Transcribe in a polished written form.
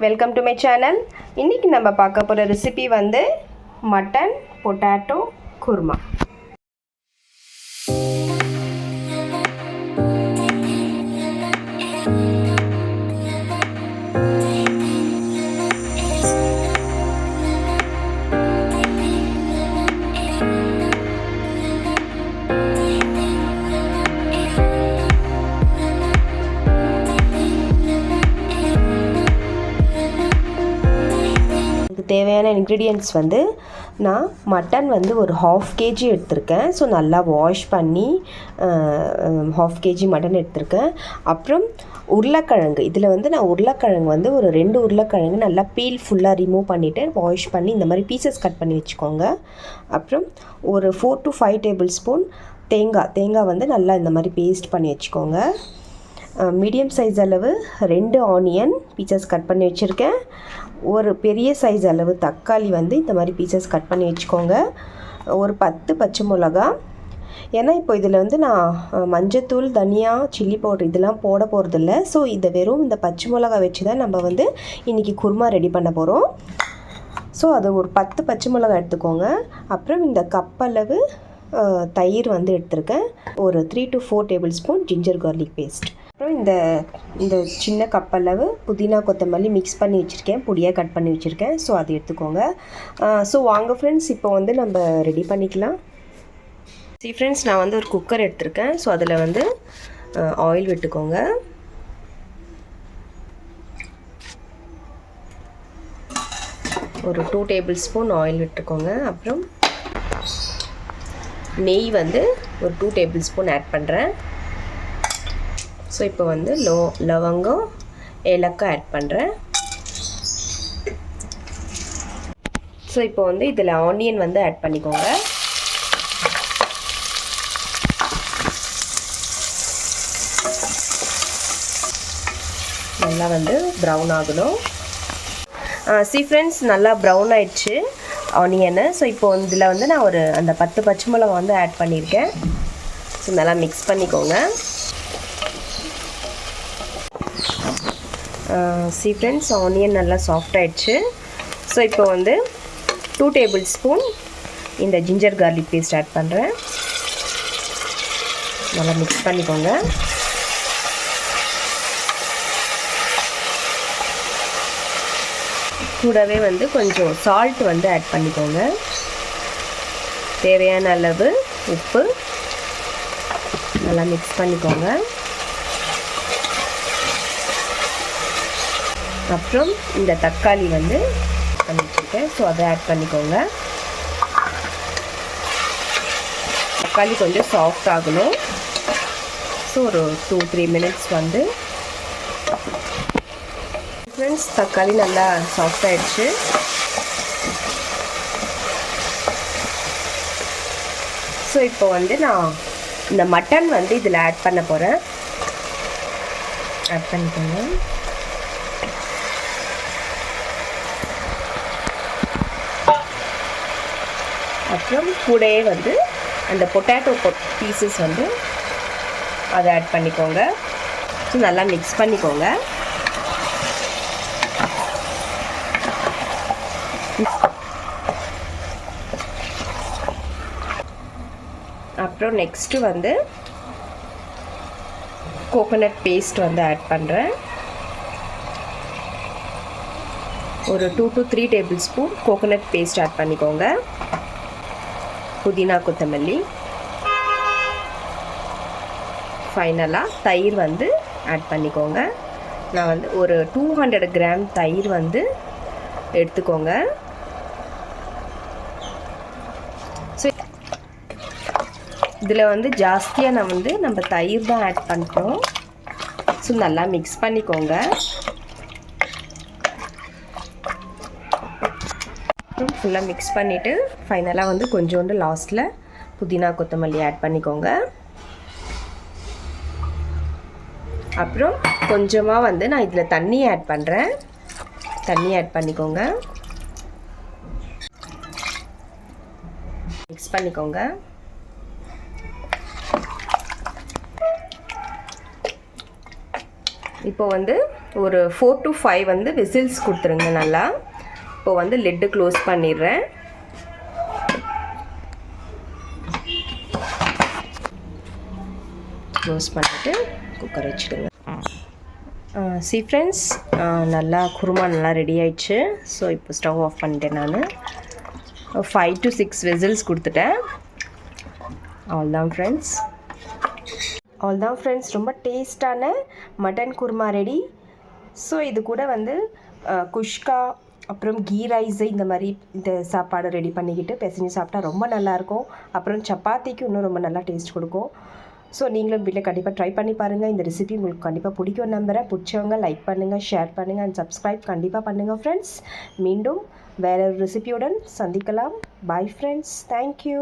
Welcome to my channel. இன்றைக்கி நம்ம பார்க்க போகிற ரெசிபி வந்து மட்டன் பொட்டேட்டோ குருமா. தேவையான இன்க்ரீடியன்ட்ஸ் வந்து நான் மட்டன் வந்து ஒரு 1/2 kg எடுத்திருக்கேன். ஸோ நல்லா வாஷ் பண்ணி 1/2 kg மட்டன் எடுத்திருக்கேன். அப்புறம் உருளைக்கிழங்கு, இதில் வந்து நான் உருளைக்கிழங்கு வந்து ஒரு 2 உருளைக்கிழங்கு நல்லா பீல் ஃபுல்லாக ரிமூவ் பண்ணிவிட்டு வாஷ் பண்ணி இந்த மாதிரி பீசஸ் கட் பண்ணி வச்சுக்கோங்க. அப்புறம் ஒரு 4 to 5 tablespoon தேங்காய் வந்து நல்லா இந்த மாதிரி பேஸ்ட் பண்ணி வச்சுக்கோங்க. மீடியம் சைஸ் அளவு 2 ஆனியன் பீசஸ் கட் பண்ணி வச்சுருக்கேன். ஒரு பெரிய சைஸ் அளவு தக்காளி வந்து இந்த மாதிரி பீசஸ் கட் பண்ணி வச்சுக்கோங்க. ஒரு 10 பச்சை மிளகா. ஏன்னா இப்போ இதில் வந்து நான் மஞ்சத்தூள், தனியா, சில்லி பவுடர் இதெல்லாம் போட போகிறதில்ல. ஸோ இதை வெறும் இந்த பச்சை மிளகா வச்சு தான் நம்ம வந்து இன்றைக்கி குருமா ரெடி பண்ண போகிறோம். ஸோ அது ஒரு 10 பச்சை மிளகா எடுத்துக்கோங்க. அப்புறம் இந்த கப்பளவு தயிர் வந்து எடுத்திருக்கேன். ஒரு 3 to 4 tablespoon ginger garlic paste. அப்புறம் இந்த சின்ன கப்பளவு புதினா கொத்தமல்லி மிக்ஸ் பண்ணி வச்சுருக்கேன், பொடியாக கட் பண்ணி வச்சுருக்கேன். ஸோ அது எடுத்துக்கோங்க. ஸோ வாங்க ஃப்ரெண்ட்ஸ், இப்போ வந்து நம்ம ரெடி பண்ணிக்கலாம். ஃப்ரெண்ட்ஸ், நான் வந்து ஒரு குக்கர் எடுத்திருக்கேன். ஸோ அதில் வந்து ஆயில் விட்டுக்கோங்க. ஒரு 2 tablespoon ஆயில் விட்டுக்கோங்க. அப்புறம் நெய் வந்து ஒரு 2 tablespoon ஆட் பண்ணுறேன். ஸோ இப்போ வந்து லவங்கம், ஏலக்காய் ஆட் பண்ணுறேன். ஸோ இப்போ வந்து இதில் ஆனியன் வந்து ஆட் பண்ணிக்கோங்க. நல்லா வந்து ப்ரௌன் ஆகணும். ஃப்ரெண்ட்ஸ், நல்லா ப்ரௌன் ஆயிடுச்சு ஆனியனு. ஸோ இப்போ இதில் வந்து நான் அந்த 10 பச்சை மிளகா வந்து ஆட் பண்ணியிருக்கேன். ஸோ நல்லா மிக்ஸ் பண்ணிக்கோங்க. ஃப்ரெண்ட்ஸ், ஆனியன் நல்லா சாஃப்ட் ஆயிடுச்சு. ஸோ இப்போ வந்து 2 tablespoon இந்த ஜிஞ்சர் கார்லிக் பேஸ்ட் ஆட் பண்ணுறேன். நல்லா மிக்ஸ் பண்ணிக்கோங்க. கூடவே வந்து கொஞ்சம் சால்ட் வந்து ஆட் பண்ணிக்கோங்க. தேவையான அளவு உப்பு. நல்லா மிக்ஸ் பண்ணிக்கோங்க. அப்புறம் இந்த தக்காளி வந்து பண்ணிட்டுருக்கேன். ஸோ அதை ஆட் பண்ணிக்கோங்க. தக்காளி கொஞ்சம் சாஃப்ட் ஆகணும். ஸோ ஒரு 2-3 minutes வந்து ஃப்ரெண்ட்ஸ், தக்காளி நல்லா சாஃப்ட் ஆகிடுச்சு. ஸோ இப்போ வந்து நான் இந்த மட்டன் வந்து இதில் ஆட் பண்ண போகிறேன். ஆட் பண்ணிக்கோங்க. அப்புறம் கூடயே வந்து அந்த பொட்டேட்டோ பீசஸ் வந்து அதை ஆட் பண்ணிக்கோங்க. ஸோ நல்லா மிக்ஸ் பண்ணிக்கோங்க. அப்புறம் நெக்ஸ்ட்டு வந்து கோகோனட் பேஸ்ட் வந்து ஆட் பண்ணுறேன். ஒரு 2 to 3 tablespoon coconut paste add பண்ணிக்கோங்க. புதினா கொத்தமல்லி. ஃபைனலாக தயிர் வந்து ஆட் பண்ணிக்கோங்க. நான் வந்து ஒரு 200 கிராம் தயிர் வந்து எடுத்துக்கோங்க. ஸோ இதில் வந்து ஜாஸ்தியாக நம்ம தயிர் தான் ஆட் பண்ணுறோம். ஸோ நல்லா மிக்ஸ் பண்ணிக்கோங்க. ஃபுல்லாக மிக்ஸ் பண்ணிவிட்டு ஃபைனலாக வந்து கொஞ்சோண்டு லாஸ்ட்டில் புதினா கொத்தமல்லி ஆட் பண்ணிக்கோங்க. அப்புறம் கொஞ்சமாக வந்து நான் இதில் தண்ணி ஆட் பண்ணுறேன். தண்ணி ஆட் பண்ணிக்கோங்க. மிக்ஸ் பண்ணிக்கோங்க. இப்போ வந்து ஒரு 4 to 5 வந்து விசில்ஸ் கொடுத்துருங்க நல்லா. இப்போ வந்து லிட்டு க்ளோஸ் பண்ணிடுறேன். க்ளோஸ் பண்ணிவிட்டு குக்கர் வச்சுடுங்க. சி ஃப்ரெண்ட்ஸ், நல்லா குருமா நல்லா ரெடி ஆயிடுச்சு. ஸோ இப்போ ஸ்டவ் ஆஃப் பண்ணிட்டேன். நான் 5 to 6 விசில்ஸ் கொடுத்துட்டேன். அவ்வளோதான் ஃப்ரெண்ட்ஸ், ரொம்ப டேஸ்டான மட்டன் குருமா ரெடி. ஸோ இது கூட வந்து குஷ்கா அப்புறம் கீ ரைஸு இந்த மாதிரி இந்த சாப்பாடு ரெடி பண்ணிக்கிட்டு பிசைஞ்சு சாப்பிட்டா ரொம்ப நல்லாயிருக்கும். அப்புறம் சப்பாத்திக்கு இன்னும் ரொம்ப நல்லா டேஸ்ட் கொடுக்கும். ஸோ நீங்களும் வீட்டில் கண்டிப்பாக ட்ரை பண்ணி பாருங்கள். இந்த ரெசிபி உங்களுக்கு கண்டிப்பாக பிடிக்கும் நம்புகிறேன். பிடிச்சவங்க லைக் பண்ணுங்கள், ஷேர் பண்ணுங்கள் அண்ட் சப்ஸ்கிரைப் கண்டிப்பாக பண்ணுங்கள் ஃப்ரெண்ட்ஸ். மீண்டும் வேற ஒரு ரெசிபியுடன் சந்திக்கலாம். Bye friends, thank you.